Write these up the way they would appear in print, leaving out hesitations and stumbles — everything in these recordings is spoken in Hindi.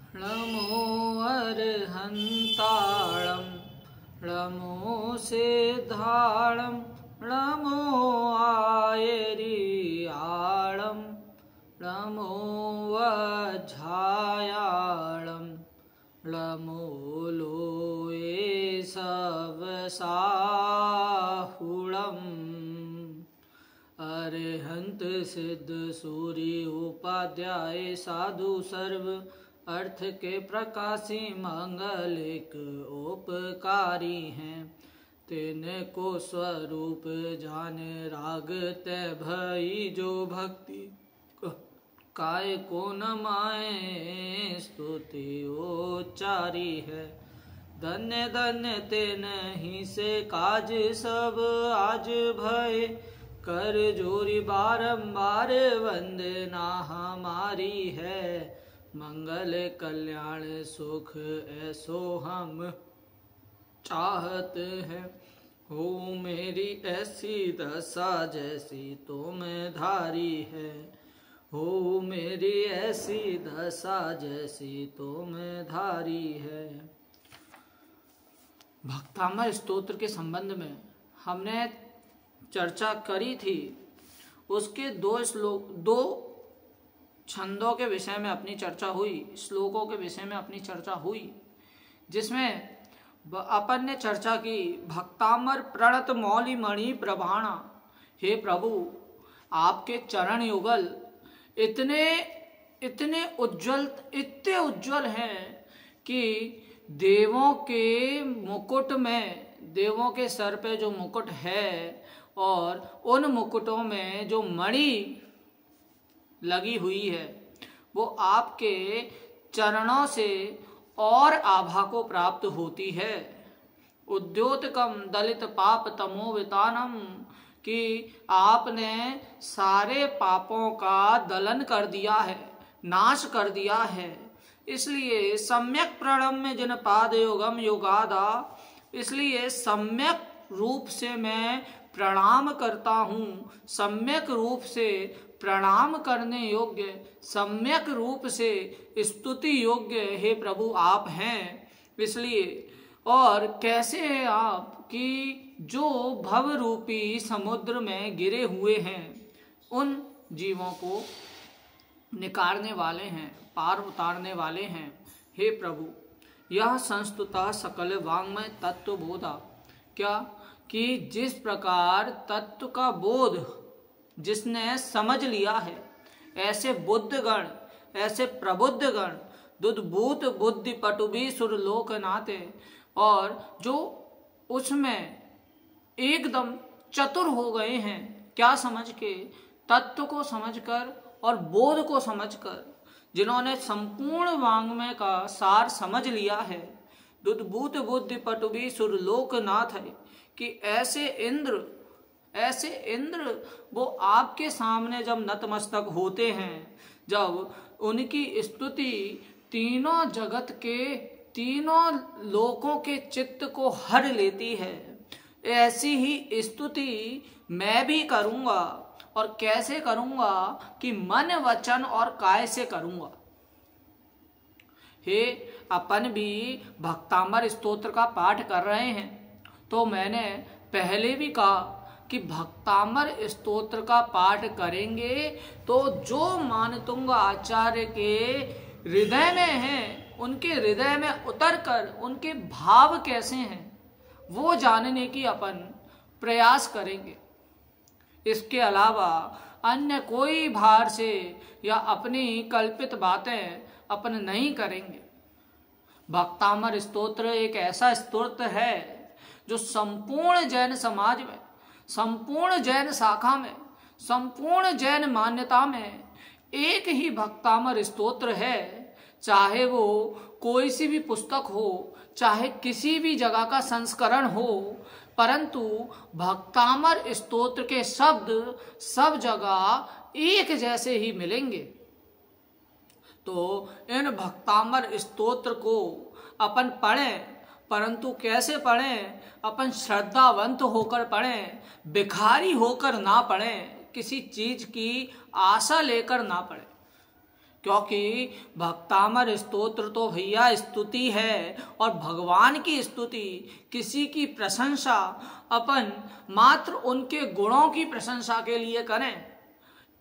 नमो अर्हन्ताळं नमो सिद्धाळं नमो आयरियाळं नमो वज्झायाळं नमो लोये सवसाहुळं अरिहंत सिद्ध सूर्य उपाध्याय साधु सर्व अर्थ के प्रकाशी मंगलिक उपकारी हैं। तिनको स्वरूप जाने राग ते भई जो भक्ति काय को न माए स्तुति उच्चारी है। धन्य धन्य ते नहीं से काज सब आज भय कर जोरी बारंबार वंदना हमारी है। मंगल कल्याण सुख ऐसो हम चाहत हैं। हो मेरी ऐसी दशा जैसी तुम धारी है। हो मेरी ऐसी दशा जैसी तुम धारी है। भक्तामर स्तोत्र के संबंध में हमने चर्चा करी थी। उसके दो छंदों के विषय में अपनी चर्चा हुई, श्लोकों के विषय में अपनी चर्चा हुई, जिसमें अपन ने चर्चा की भक्तामर प्रणत मौली मणि प्रभाणा। हे प्रभु, आपके चरण युगल इतने उज्जवल हैं कि देवों के मुकुट में, देवों के सर पे जो मुकुट है और उन मुकुटों में जो मणि लगी हुई है वो आपके चरणों से और आभा को प्राप्त होती है। उद्योतकम दलित पाप तमोवितानम, कि आपने सारे पापों का दलन कर दिया है, नाश कर दिया है। इसलिए सम्यक प्रणम्य जिन पाद योगम योगादा, इसलिए सम्यक रूप से मैं प्रणाम करता हूँ। सम्यक रूप से प्रणाम करने योग्य, सम्यक रूप से स्तुति योग्य हे प्रभु आप हैं। इसलिए और कैसे हैं आप कि जो भव रूपी समुद्र में गिरे हुए हैं उन जीवों को निकारने वाले हैं, पार उतारने वाले हैं। हे प्रभु, यह संस्तुता सकल वांग्मय तत्व बोधा, क्या कि जिस प्रकार तत्व का बोध जिसने समझ लिया है, ऐसे बुद्धगण, ऐसे प्रबुद्धगण, दुद्भूत बुद्धि पटुबी सुरलोक नाते, और जो उसमें एकदम चतुर हो गए हैं, क्या समझ के, तत्व को समझकर और बोध को समझकर, जिन्होंने संपूर्ण वांग्मय का सार समझ लिया है। दुद्भूत बुद्धि पटुबी सुरलोक नाथ है कि ऐसे इंद्र वो आपके सामने जब नतमस्तक होते हैं, जब उनकी स्तुति तीनों जगत के, तीनों लोकों के चित्त को हर लेती है, ऐसी ही स्तुति मैं भी करूंगा। और कैसे करूंगा कि मन वचन और काय से करूंगा। हे, अपन भी भक्तामर स्तोत्र का पाठ कर रहे हैं, तो मैंने पहले भी कहा कि भक्तामर स्तोत्र का पाठ करेंगे तो जो मानतुंग आचार्य के हृदय में हैं, उनके हृदय में उतरकर उनके भाव कैसे हैं वो जानने की अपन प्रयास करेंगे। इसके अलावा अन्य कोई भार से या अपनी कल्पित बातें अपन नहीं करेंगे। भक्तामर स्तोत्र एक ऐसा स्तोत्र है जो संपूर्ण जैन समाज में, संपूर्ण जैन शाखा में, संपूर्ण जैन मान्यता में एक ही भक्तामर स्तोत्र है। चाहे वो कोई सी भी पुस्तक हो, चाहे किसी भी जगह का संस्करण हो, परंतु भक्तामर स्तोत्र के शब्द सब जगह एक जैसे ही मिलेंगे। तो इन भक्तामर स्तोत्र को अपन पढ़ें, परंतु कैसे पढ़ें? अपन श्रद्धावंत होकर पढ़ें, भिखारी होकर ना पढ़ें, किसी चीज की आशा लेकर ना पढ़ें। क्योंकि भक्तामर स्तोत्र तो भैया स्तुति है, और भगवान की स्तुति, किसी की प्रशंसा अपन मात्र उनके गुणों की प्रशंसा के लिए करें,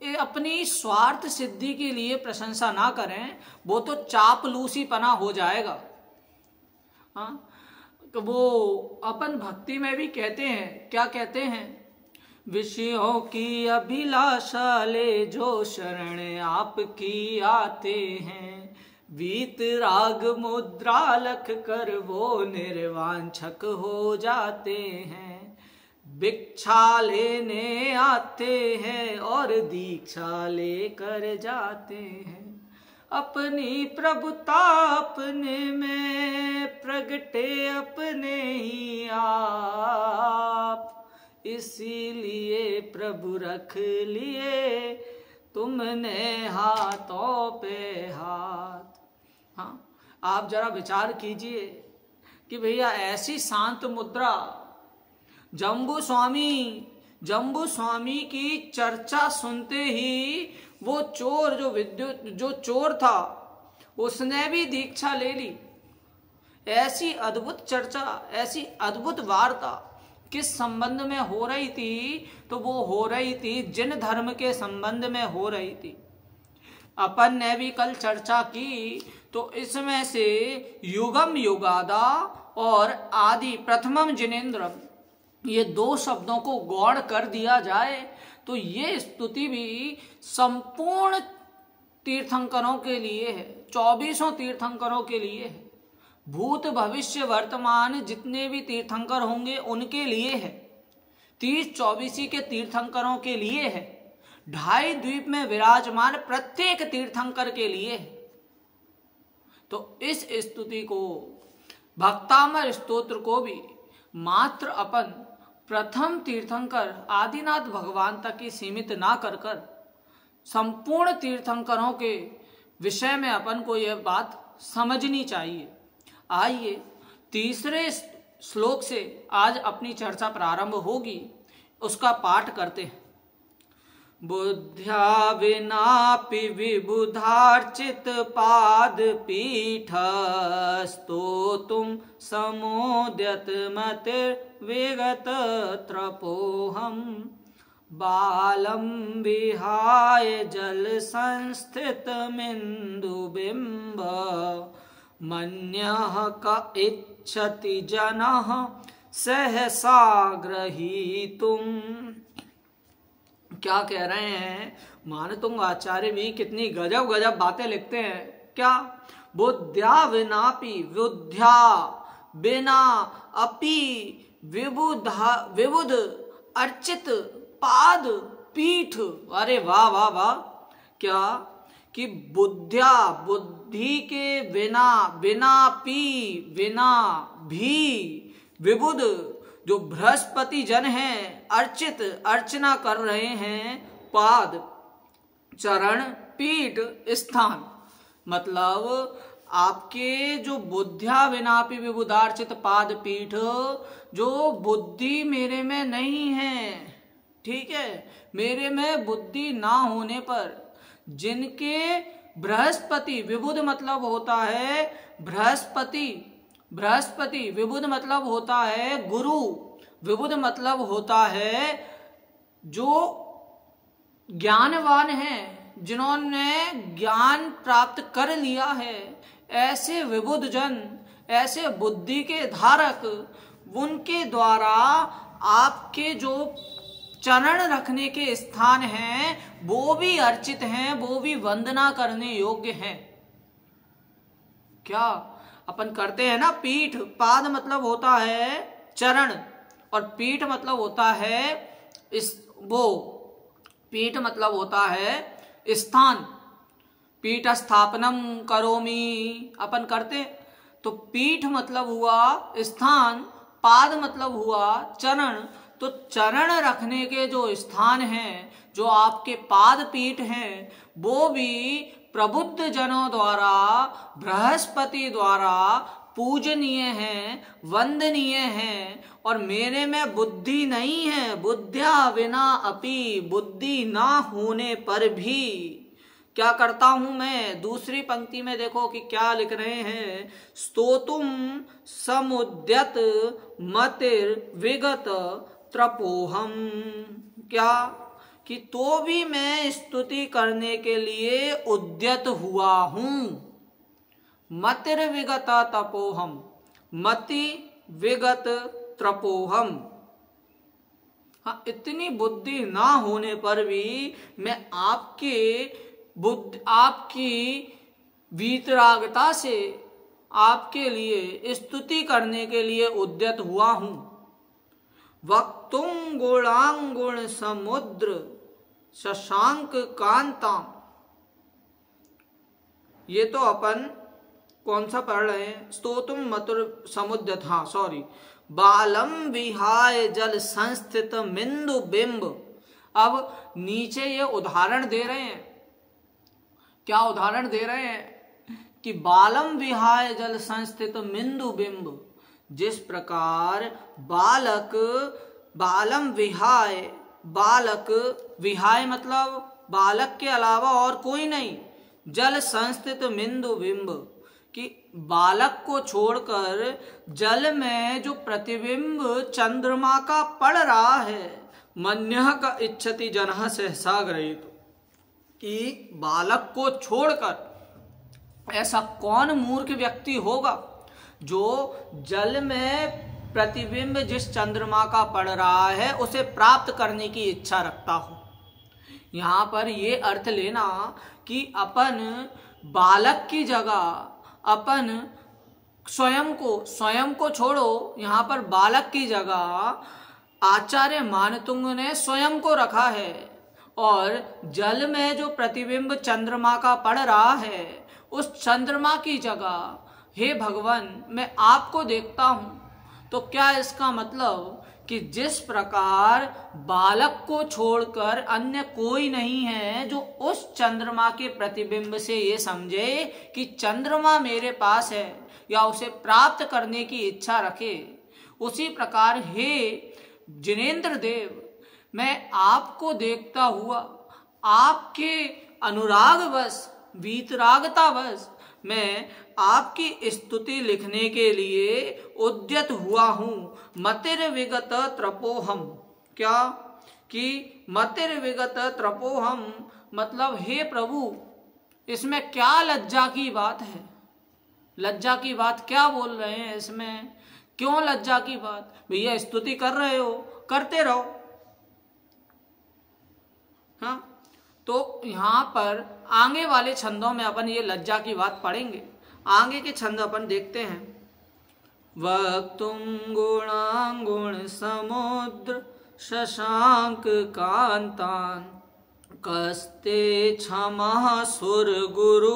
ये अपनी स्वार्थ सिद्धि के लिए प्रशंसा ना करें, वो तो चापलूसीपना हो जाएगा। हाँ, तो वो अपन भक्ति में भी कहते हैं, क्या कहते हैं, विषयों की अभिलाषा ले जो शरण आपकी आते हैं, वीत राग मुद्रा लख कर वो निर्वांछक हो जाते हैं, भिक्षा लेने आते हैं और दीक्षा लेकर जाते हैं, अपनी प्रभुता अपने में प्रगटे अपने ही आप, इसीलिए प्रभु रख लिए तुमने हाथों पे हाथ। हाँ, आप जरा विचार कीजिए कि भैया ऐसी शांत मुद्रा, जम्बू स्वामी की चर्चा सुनते ही वो चोर, जो चोर था, उसने भी दीक्षा ले ली। ऐसी अद्भुत चर्चा, ऐसी अद्भुत वार्ता किस संबंध में हो रही थी, तो वो हो रही थी जिन धर्म के संबंध में हो रही थी। अपन ने भी कल चर्चा की, तो इसमें से युगम युगादा और आदि प्रथमम जिनेन्द्रम, ये दो शब्दों को गौण कर दिया जाए तो ये स्तुति भी संपूर्ण तीर्थंकरों के लिए है, 24 तीर्थंकरों के लिए है, भूत भविष्य वर्तमान जितने भी तीर्थंकर होंगे उनके लिए है, 30-24 के तीर्थंकरों के लिए है, 2.5 द्वीप में विराजमान प्रत्येक तीर्थंकर के लिए है। तो इस स्तुति को, भक्तामर स्तोत्र को भी मात्र अपन प्रथम तीर्थंकर आदिनाथ भगवान तक ही सीमित ना कर कर संपूर्ण तीर्थंकरों के विषय में अपन को यह बात समझनी चाहिए। आइए तीसरे श्लोक से आज अपनी चर्चा प्रारंभ होगी, उसका पाठ करते हैं। बुद्ध्या विनापि विबुधार्चित पाद पीठ स्तोतुम समोद्यत मतिर विगत त्रपोहम, बालम विहाय जल संस्थित मिंदु बिंब, मन्यः क इच्छति जनः सहसा ग्रहीतुम। क्या कह रहे हैं मानतुंग आचार्य भी, कितनी गजब गजब बातें लिखते हैं। क्या, बुद्ध्या विनापि, बुद्ध्या बिना, अपि विबुध अर्चित पाद पीठ। अरे वाह वाह वाह, क्या कि बुद्ध्या, बुद्धि के बिना, बिना पी, बिना भी, विबुध जो बृहस्पति जन हैं, अर्चित अर्चना कर रहे हैं, पाद चरण, पीठ स्थान, मतलब आपके जो बुद्ध्या विनापि विबुधार्चित पाद पीठ, जो बुद्धि मेरे में नहीं है, ठीक है, मेरे में बुद्धि ना होने पर जिनके बृहस्पति, विबुध मतलब होता है बृहस्पति, बृहस्पति विबुध मतलब होता है गुरु, विबुध मतलब होता है जो ज्ञानवान हैं, जिन्होंने ज्ञान प्राप्त कर लिया है, ऐसे विबुध जन, ऐसे बुद्धि के धारक, उनके द्वारा आपके जो चरण रखने के स्थान हैं वो भी अर्चित हैं, वो भी वंदना करने योग्य हैं। क्या अपन करते हैं ना, पीठ, पाद मतलब होता है चरण और पीठ मतलब होता है पीठ मतलब होता है स्थान। पीठ स्थापनम करोमि अपन करते, तो पीठ मतलब हुआ स्थान, पाद मतलब हुआ चरण। तो चरण रखने के जो स्थान हैं, जो आपके पाद पीठ हैं, वो भी प्रबुद्ध जनों द्वारा, बृहस्पति द्वारा पूजनीय हैं, वंदनीय हैं। और मेरे में बुद्धि नहीं है, बुद्ध्या विना अपि, बुद्धि ना होने पर भी क्या करता हूं मैं। दूसरी पंक्ति में देखो कि क्या लिख रहे हैं, स्तोतुम समुद्यत मतिर विगत त्रपोहम। क्या कि तो भी मैं स्तुति करने के लिए उद्यत हुआ हूं। मतिर विगत तपोहम, मति विगत त्रपोहम। हाँ, इतनी बुद्धि ना होने पर भी मैं आपकी वीतरागता से आपके लिए स्तुति करने के लिए उद्यत हुआ हूं। वक्तुम गुणांगुण समुद्र शशांक कांताम। ये तो अपन कौन सा पढ़ रहे हैं, स्तोतुम मधुर समुद्र था, सॉरी, बालम विहाय जल संस्थित मिंदु बिंब। अब नीचे ये उदाहरण दे रहे हैं, क्या उदाहरण दे रहे हैं कि बालम विहाय जल संस्थित मिंदु बिंब। जिस प्रकार बालक बालम विहाय, बालक विहाय मतलब बालक के अलावा और कोई नहीं, जल संस्थित मिंदु बिंब, कि बालक को छोड़कर जल में जो प्रतिबिंब चंद्रमा का पड़ रहा है, मन्यः का इच्छति जनः सहसा ग्रहीत, कि बालक को छोड़कर ऐसा कौन मूर्ख व्यक्ति होगा जो जल में प्रतिबिंब जिस चंद्रमा का पड़ रहा है उसे प्राप्त करने की इच्छा रखता हो। यहाँ पर ये अर्थ लेना कि अपन बालक की जगह अपन स्वयं को छोड़ो, यहाँ पर बालक की जगह आचार्य मानतुंग ने स्वयं को रखा है, और जल में जो प्रतिबिंब चंद्रमा का पड़ रहा है उस चंद्रमा की जगह हे भगवान मैं आपको देखता हूं। तो क्या इसका मतलब कि जिस प्रकार बालक को छोड़कर अन्य कोई नहीं है जो उस चंद्रमा के प्रतिबिंब से ये समझे कि चंद्रमा मेरे पास है या उसे प्राप्त करने की इच्छा रखे, उसी प्रकार हे जिनेंद्र देव मैं आपको देखता हुआ आपके अनुरागवश वीतरागतावश मैं आपकी स्तुति लिखने के लिए उद्यत हुआ हूं। मतिर विगत त्रपोहम, क्या कि मतिर विगत त्रपोहम मतलब हे प्रभु इसमें क्या लज्जा की बात है। लज्जा की बात क्या बोल रहे हैं इसमें, क्यों लज्जा की बात। भैया स्तुति कर रहे हो, करते रहो। हाँ, तो यहाँ पर आगे वाले छंदों में अपन ये लज्जा की बात पढ़ेंगे। आगे के छंद अपन देखते हैं। वक्तुम गुणांगुण समुद्र शशांक कांतान कस्ते क्षमः सुर गुरु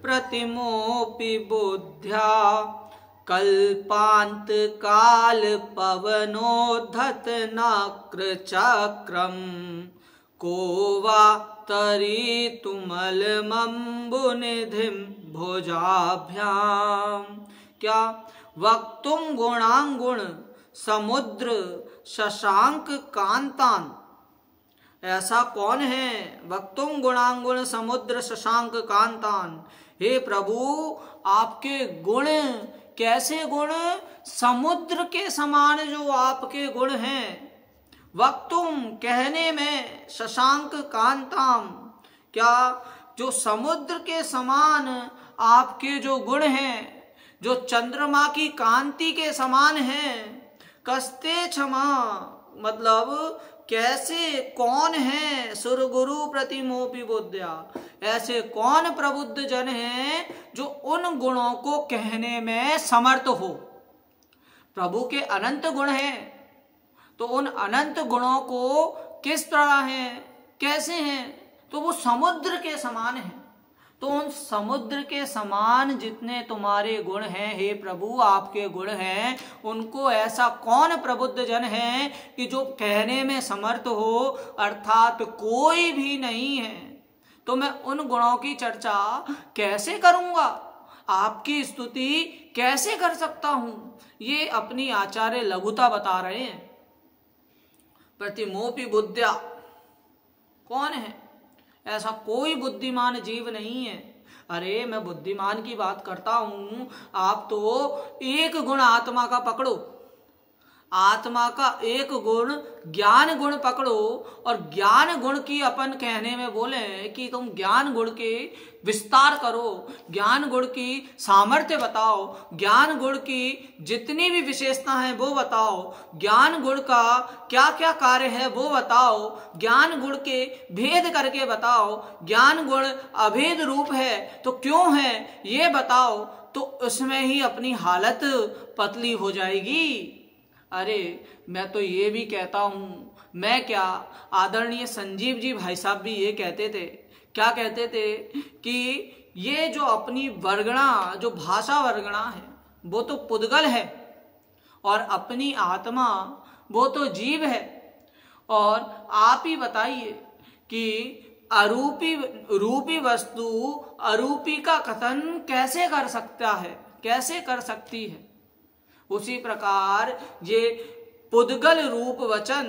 प्रतिमोपि बुद्ध्या कल्पांत काल पवनोद्धत नाक्र चक्रम को वा तरी तुमल मम्बु निधिम भुजाभ्याम। क्या वक्तुम गुणांगुण समुद्र शशांक कांतान, ऐसा कौन है वक्तुम गुणांगुण समुद्र शशांक कांतान। हे प्रभु आपके गुण, कैसे गुण, समुद्र के समान जो आपके गुण हैं। वक्तुम कहने में, शशांक कांताम क्या जो समुद्र के समान आपके जो गुण हैं, जो चंद्रमा की कांति के समान हैं। कस्ते क्षमा मतलब कैसे, कौन है, सुर गुरु प्रतिमोपि बुद्ध्या, ऐसे कौन प्रबुद्ध जन हैं जो उन गुणों को कहने में समर्थ हो। प्रभु के अनंत गुण हैं, तो उन अनंत गुणों को किस तरह हैं, कैसे हैं, तो वो समुद्र के समान हैं। तो उन समुद्र के समान जितने तुम्हारे गुण हैं हे प्रभु, आपके गुण हैं, उनको ऐसा कौन प्रबुद्ध जन है कि जो कहने में समर्थ हो, अर्थात कोई भी नहीं है। तो मैं उन गुणों की चर्चा कैसे करूंगा, आपकी स्तुति कैसे कर सकता हूं। ये अपनी आचार्य लघुता बता रहे हैं। प्रतिमोपि बुद्ध्या कौन है, ऐसा कोई बुद्धिमान जीव नहीं है। अरे मैं बुद्धिमान की बात करता हूं, आप तो एक गुण आत्मा का पकड़ो, आत्मा का एक गुण ज्ञान गुण पकड़ो, और ज्ञान गुण की अपन कहने में बोले कि तुम ज्ञान गुण के विस्तार करो, ज्ञान गुण की सामर्थ्य बताओ, ज्ञान गुण की जितनी भी विशेषता है वो बताओ, ज्ञान गुण का क्या क्या कार्य है वो बताओ, ज्ञान गुण के भेद करके बताओ, ज्ञान गुण अभेद रूप है तो क्यों है ये बताओ, तो उसमें ही अपनी हालत पतली हो जाएगी। अरे मैं तो ये भी कहता हूं, मैं क्या, आदरणीय संजीव जी भाई साहब भी ये कहते थे, क्या कहते थे कि ये जो अपनी वर्गणा, जो भाषा वर्गणा है वो तो पुद्गल है, और अपनी आत्मा वो तो जीव है। और आप ही बताइए कि अरूपी रूपी वस्तु अरूपी का कथन कैसे कर सकता है, कैसे कर सकती है। उसी प्रकार ये पुद्गल रूप वचन,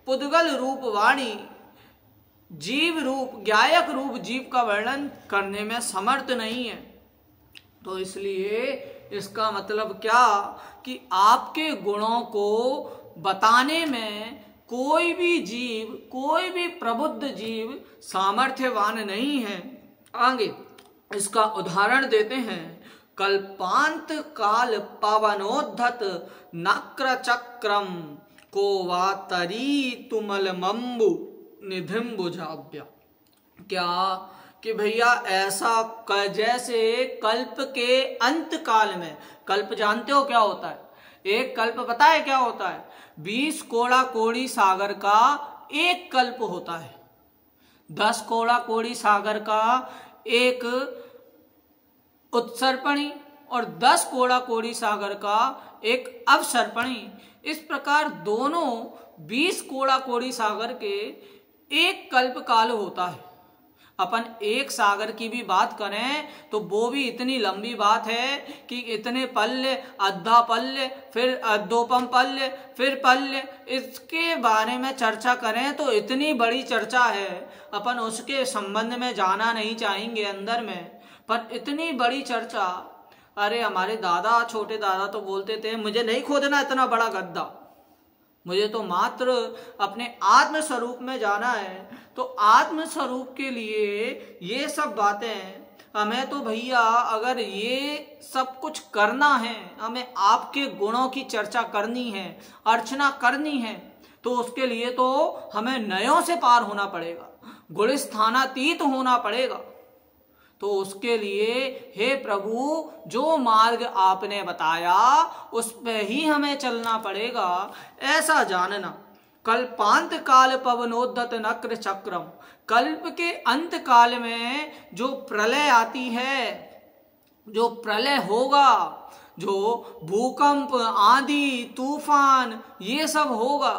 पुद्गल रूप वाणी, जीव रूप, ज्ञायक रूप जीव का वर्णन करने में समर्थ नहीं है। तो इसलिए इसका मतलब क्या कि आपके गुणों को बताने में कोई भी जीव, कोई भी प्रबुद्ध जीव सामर्थ्यवान नहीं है। आगे इसका उदाहरण देते हैं। कल्पांत काल पवनोद्धत नक्र चक्रम को वा तरी तुमल मम्बु निधिम्बुजाभ्या। क्या कि भैया ऐसा जैसे कल्प के अंत काल में, कल्प जानते हो क्या होता है? एक कल्प पता है क्या होता है? 20 कोड़ा कोड़ी सागर का एक कल्प होता है। 10 कोड़ा कोड़ी सागर का एक उत्सर्पणी और 10 कोड़ा कोड़ी सागर का एक अवसर्पणी। इस प्रकार दोनों 20 कोड़ा कोड़ी सागर के एक कल्प काल होता है। अपन एक सागर की भी बात करें तो वो भी इतनी लंबी बात है कि इतने पल्य, अद्धा पल्य, फिर अद्धोपम पल्य, फिर पल्य, इसके बारे में चर्चा करें तो इतनी बड़ी चर्चा है। अपन उसके संबंध में जाना नहीं चाहेंगे अंदर में, पर इतनी बड़ी चर्चा। अरे हमारे दादा, छोटे दादा तो बोलते थे मुझे नहीं खोदना इतना बड़ा गड्ढा, मुझे तो मात्र अपने आत्म स्वरूप में जाना है। तो आत्म स्वरूप के लिए ये सब बातें हमें तो भैया, अगर ये सब कुछ करना है, हमें आपके गुणों की चर्चा करनी है, अर्चना करनी है, तो उसके लिए तो हमें नयों से पार होना पड़ेगा, गुणस्थानातीत होना पड़ेगा। तो उसके लिए हे प्रभु जो मार्ग आपने बताया उस पे ही हमें चलना पड़ेगा, ऐसा जानना। कल्पांत काल पवनोद्धत नक्र चक्रम, कल्प के अंत काल में जो प्रलय आती है, जो प्रलय होगा, जो भूकंप, आंधी, तूफान ये सब होगा,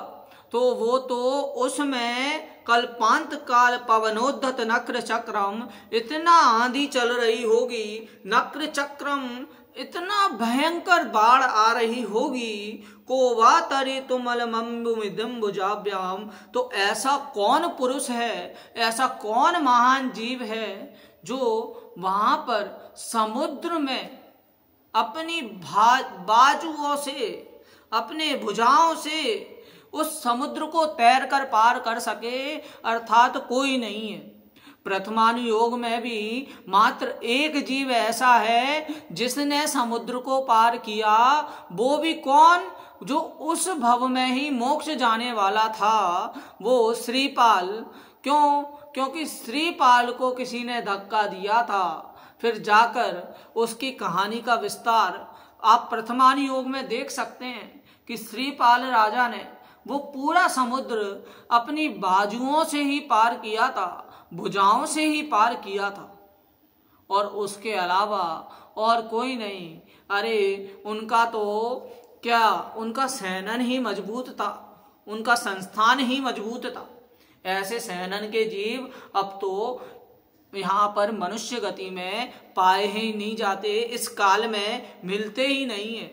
तो वो तो उसमें कल्पांत काल पवनोद्धत नक्र चक्रम, इतना आंधी चल रही होगी, नक्र चक्रम इतना भयंकर बाढ़ आ रही होगी, को वा तरी तुमल मम्बुजाभ्याम। तो ऐसा कौन पुरुष है, ऐसा कौन महान जीव है जो वहां पर समुद्र में अपनी बाजुओं से, अपने भुजाओं से उस समुद्र को तैर कर पार कर सके? अर्थात कोई नहीं है। प्रथमानुयोग में भी मात्र एक जीव ऐसा है जिसने समुद्र को पार किया, वो भी कौन? जो उस भव में ही मोक्ष जाने वाला था, वो श्रीपाल। क्यों? क्योंकि श्रीपाल को किसी ने धक्का दिया था। फिर जाकर उसकी कहानी का विस्तार आप प्रथमानुयोग में देख सकते हैं कि श्रीपाल राजा ने वो पूरा समुद्र अपनी बाजुओं से ही पार किया था, भुजाओं से ही पार किया था, और उसके अलावा और कोई नहीं। अरे उनका तो क्या, उनका सैनन ही मजबूत था, उनका संस्थान ही मजबूत था। ऐसे सैनन के जीव अब तो यहाँ पर मनुष्य गति में पाए ही नहीं जाते, इस काल में मिलते ही नहीं है।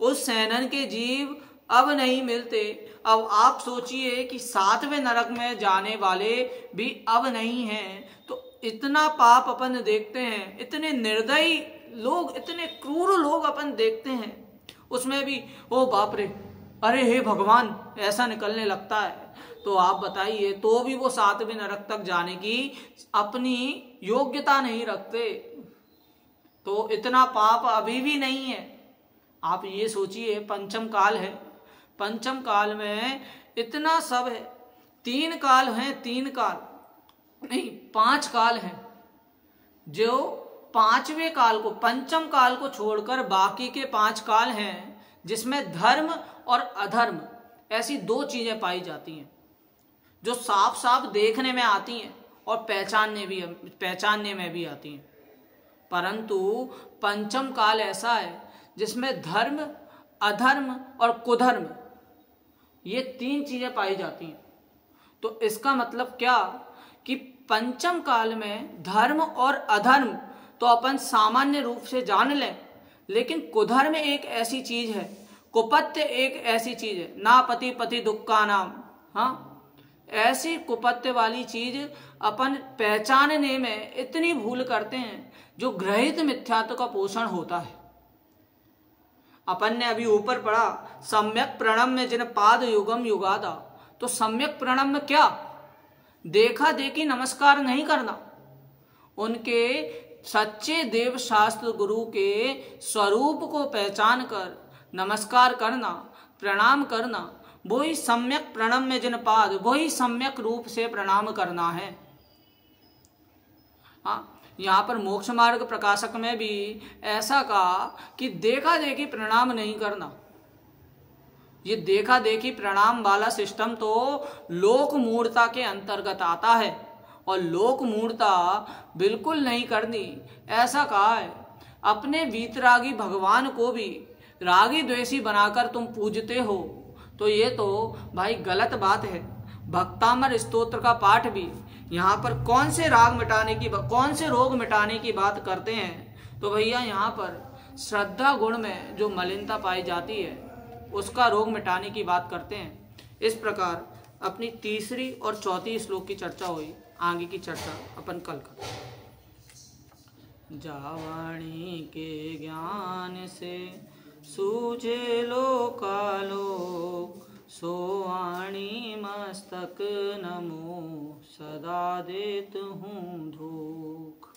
उस सैनन के जीव अब नहीं मिलते। अब आप सोचिए कि 7वें नरक में जाने वाले भी अब नहीं हैं। तो इतना पाप अपन देखते हैं, इतने निर्दयी लोग, इतने क्रूर लोग अपन देखते हैं, उसमें भी ओ बाप रे, अरे हे भगवान, ऐसा निकलने लगता है। तो आप बताइए, तो भी वो 7वें नरक तक जाने की अपनी योग्यता नहीं रखते। तो इतना पाप अभी भी नहीं है। आप ये सोचिए, पंचम काल है, पंचम काल में इतना सब है। 3 काल हैं, 3 काल नहीं 5 काल हैं, जो 5वें काल को, पंचम काल को छोड़कर बाकी के 5 काल हैं जिसमें धर्म और अधर्म ऐसी 2 चीजें पाई जाती हैं जो साफ साफ देखने में आती हैं और पहचानने में भी आती हैं। परंतु पंचम काल ऐसा है जिसमें धर्म, अधर्म और कुधर्म ये 3 चीजें पाई जाती हैं। तो इसका मतलब क्या कि पंचम काल में धर्म और अधर्म तो अपन सामान्य रूप से जान लें, लेकिन कुधर्म एक ऐसी चीज है, कुपत्य एक ऐसी चीज है, ना पति पति दुख का नाम। हाँ, ऐसी कुपत्य वाली चीज अपन पहचानने में इतनी भूल करते हैं जो ग्रहित मिथ्यात्व का पोषण होता है। अपन ने अभी ऊपर पढ़ा, सम्यक प्रणम्य जिन पाद युगम युगादा। तो सम्यक प्रणम्य क्या? देखा देखी नमस्कार नहीं करना, उनके सच्चे देव शास्त्र गुरु के स्वरूप को पहचान कर नमस्कार करना, प्रणाम करना, वही सम्यक प्रणम्य जिन पाद, वही सम्यक रूप से प्रणाम करना है। हाँ, यहाँ पर मोक्ष मार्ग प्रकाशक में भी ऐसा कहा कि देखा देखी प्रणाम नहीं करना। ये देखा देखी प्रणाम वाला सिस्टम तो लोक मूढ़ता के अंतर्गत आता है, और लोक मूढ़ता बिल्कुल नहीं करनी, ऐसा कहा है। अपने वीतरागी भगवान को भी रागी द्वेषी बनाकर तुम पूजते हो, तो ये तो भाई गलत बात है। भक्तामर स्तोत्र का पाठ भी यहाँ पर कौन से राग मिटाने की, कौन से रोग मिटाने की बात करते हैं? तो भैया यहाँ पर श्रद्धा गुण में जो मलिनता पाई जाती है उसका रोग मिटाने की बात करते हैं। इस प्रकार अपनी तीसरी और चौथी श्लोक की चर्चा हुई, आगे की चर्चा अपन कल करें। जावाणी के ज्ञान से सूझे लोकालोक, सोवाणी मस्तक नमो सदा देत हूँ धूक।